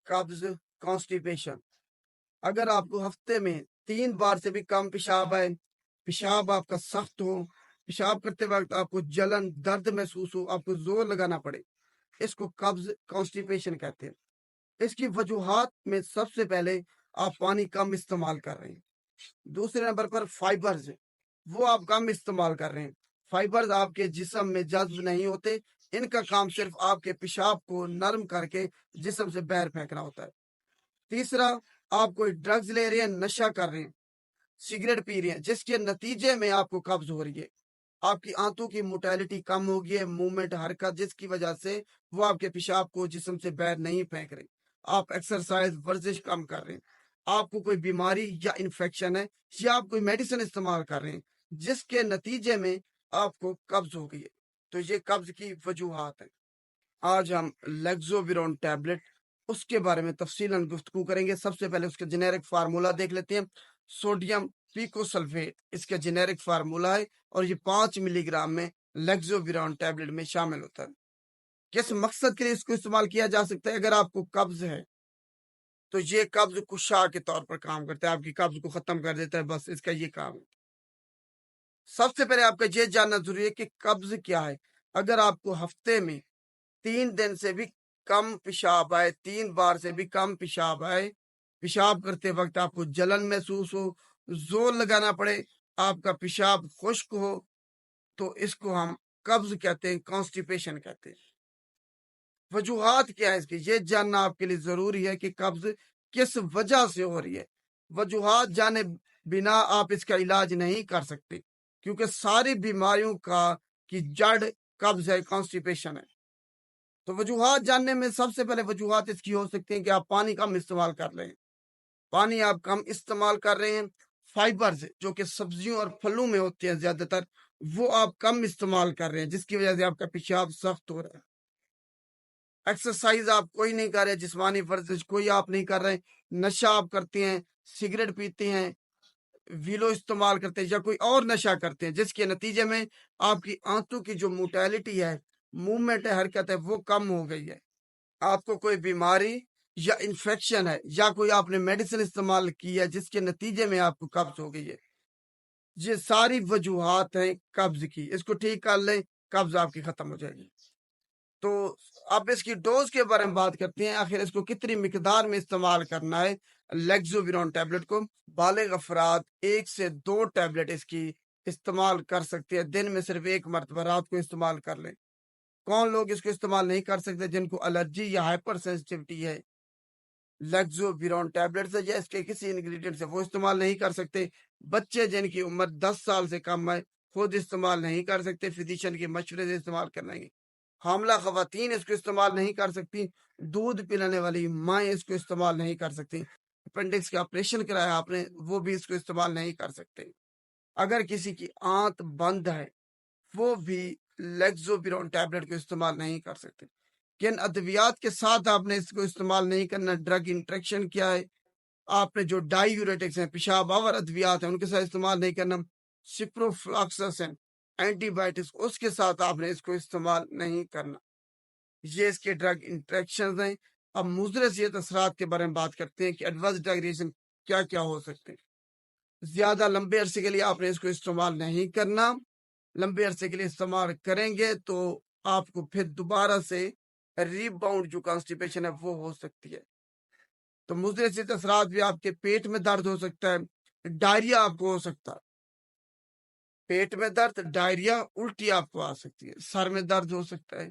قبض کانسٹیپیشن. اگر آپ کو ہفتے میں 3 بار سے بھی کم پیشاب آئے، پیشاب آپ کا سخت ہو، پیشاب کرتے وقت آپ کو جلن درد محسوس ہو، آپ کو زور لگانا پڑے، اس کو قبض کانسٹیپیشن کہتے ہیں. اس کی وجوہات میں سب سے پہلے آپ پانی کم استعمال کر رہے ہیں. دوسرے نمبر پر فائبرز، وہ آپ کم استعمال کر رہے ہیں. فائبرز آپ کے جسم میں جذب نہیں ہوتے، ان کا کام صرف آپ کے پیشاب کو نرم کر کے جسم سے باہر پھینکنا ہوتا ہے. تیسرا، آپ کوئی ڈرگز لے رہے ہیں، نشہ کر رہے ہیں، سگریٹ پی رہے ہیں، جس کے نتیجے میں آپ کو قبض ہو رہی ہے. آپ کی آنتوں کی موٹیلٹی کم ہوگی ہے، موومنٹ، حرکت، جس کی وجہ سے وہ آپ کے پیشاب کو جسم سے باہر نہیں پھینک رہے. آپ ایکسرسائز، ورزش کم کر رہے ہیں. آپ کو کوئی بیماری یا انفیکشن ہے، یا آپ کوئی میڈیسن استعمال کر رہے ہیں جس کے نتیجے میں آپ کو قبض ہو گئی ہے. تو یہ قبض کی وجوہات ہیں. آج ہم لیگزوویرون ٹیبلٹ اس کے بارے میں تفصیلاً گفتگو کریں گے. سب سے پہلے اس کا جنیرک فارمولا دیکھ لیتے ہیں. سوڈیم پیکوسلفیٹ اس کا جنیرک فارمولا ہے، اور یہ 5 ملی گرام میں لیگزوویرون ٹیبلٹ میں شامل ہوتا ہے. کس مقصد کے لیے اس کو استعمال کیا جا سکتا ہے؟ اگر آپ کو قبض ہے تو یہ قبض کشا کے طور پر کام کرتا ہے، آپ کی قبض کو ختم کر دیتا ہے، بس اس کا یہ کام ہے. سب سے پہلے آپ کا یہ جاننا ضروری ہے کہ قبض کیا ہے. اگر آپ کو ہفتے میں 3 دن سے بھی کم پیشاب آئے، 3 بار سے بھی کم پیشاب آئے، پیشاب کرتے وقت آپ کو جلن محسوس ہو، زور لگانا پڑے، آپ کا پیشاب خشک ہو، تو اس کو ہم قبض کہتے ہیں، کانسٹیپیشن کہتے ہیں. وجوہات کیا ہے اس کی، یہ جاننا آپ کے لیے ضروری ہے کہ قبض کس وجہ سے ہو رہی ہے. وجوہات جانے بنا آپ اس کا علاج نہیں کر سکتے، کیونکہ ساری بیماریوں کی جڑ قبض ہے، کانسٹیپیشن ہے. تو وجوہات جاننے میں سب سے پہلے وجوہات اس کی ہو سکتی ہیں کہ آپ پانی کم استعمال کر رہے ہیں. پانی آپ کم استعمال کر رہے ہیں. فائبرز جو کہ سبزیوں اور پھلوں میں ہوتے ہیں زیادہ تر، وہ آپ کم استعمال کر رہے ہیں، جس کی وجہ سے آپ کا پیشاب سخت ہو رہا ہے. ایکسرسائز آپ کوئی نہیں کر رہے، جسمانی ورزش کوئی آپ نہیں کر رہے، نشہ آپ کرتے ہیں، سگریٹ پیتے ہیں، ویلو استعمال کرتے ہیں، یا کوئی اور نشہ کرتے ہیں، جس کے نتیجے میں آپ کی آنتوں کی جو موٹیلٹی ہے، موومنٹ ہے، حرکت ہے، وہ کم ہو گئی ہے. آپ کو کوئی بیماری یا انفیکشن ہے، یا کوئی آپ نے میڈیسن استعمال کی ہے جس کے نتیجے میں آپ کو قبض ہو گئی ہے. یہ ساری وجوہات ہیں قبض کی. اس کو ٹھیک کر لیں، قبض آپ کی ختم ہو جائے گی. تو اب اس کی ڈوز کے بارے میں بات کرتے ہیں. آخر اس کو کتنی مقدار میں استعمال کرنا ہے لیگزوویرون ٹیبلٹ کو؟ بالغ افراد 1 سے 2 ٹیبلٹ اس کی استعمال کر سکتے ہیں، دن میں صرف 1 مرتبہ، رات کو استعمال کر لیں. کون لوگ اس کو استعمال نہیں کر سکتے؟ جن کو الرجی یا ہائپر سینسٹیوٹی ہے لیگزوویرون ٹیبلٹ سے یا اس کے کسی انگریڈینٹ سے، وہ استعمال نہیں کر سکتے. بچے جن کی عمر 10 سال سے کم ہے خود استعمال نہیں کر سکتے، فزیشین کے مشورے سے استعمال کرنا ہے. حاملہ خواتین اس کو استعمال نہیں کر سکتی. دودھ پلانے والی مائیں اس کو استعمال نہیں کر سکتی. اپینڈکس کا آپریشن کرایا آپ نے، وہ بھی اس کو استعمال نہیں کر سکتے. اگر کسی کی آنت بند ہے وہ بھی لیگزوویرون ٹیبلٹ کو استعمال نہیں کر سکتے. کن ادویات کے ساتھ آپ نے اس کو استعمال نہیں کرنا؟ ڈرگ انٹریکشن کیا ہے؟ آپ نے جو ڈائی یوریٹکس ہیں، پیشاب آور ادویات ہیں، ان کے ساتھ استعمال نہیں کرنا. سپروفلاکسس اینٹی بائیوٹکس، اس کے ساتھ آپ نے اس کو استعمال نہیں کرنا. یہ اس کے ڈرگ انٹریکشنز ہیں. اب مضر صحت اثرات کے بارے میں بات کرتے ہیں کہ ایڈورس ڈرگ ریئیکشن کیا کیا ہو سکتے ہیں. زیادہ لمبے عرصے کے لیے آپ نے اس کو استعمال نہیں کرنا. لمبے عرصے کے لیے استعمال کریں گے تو آپ کو پھر دوبارہ سے ریباؤنڈ جو کانسٹیپیشن ہے وہ ہو سکتی ہے. تو مضر صحت اثرات بھی آپ کے پیٹ میں درد ہو سکتا ہے، ڈائریا آپ کو ہو سکتا ہے، پیٹ میں درد، ڈائریا، الٹی آپ کو آ سکتی ہے، سر میں درد ہو سکتا ہے،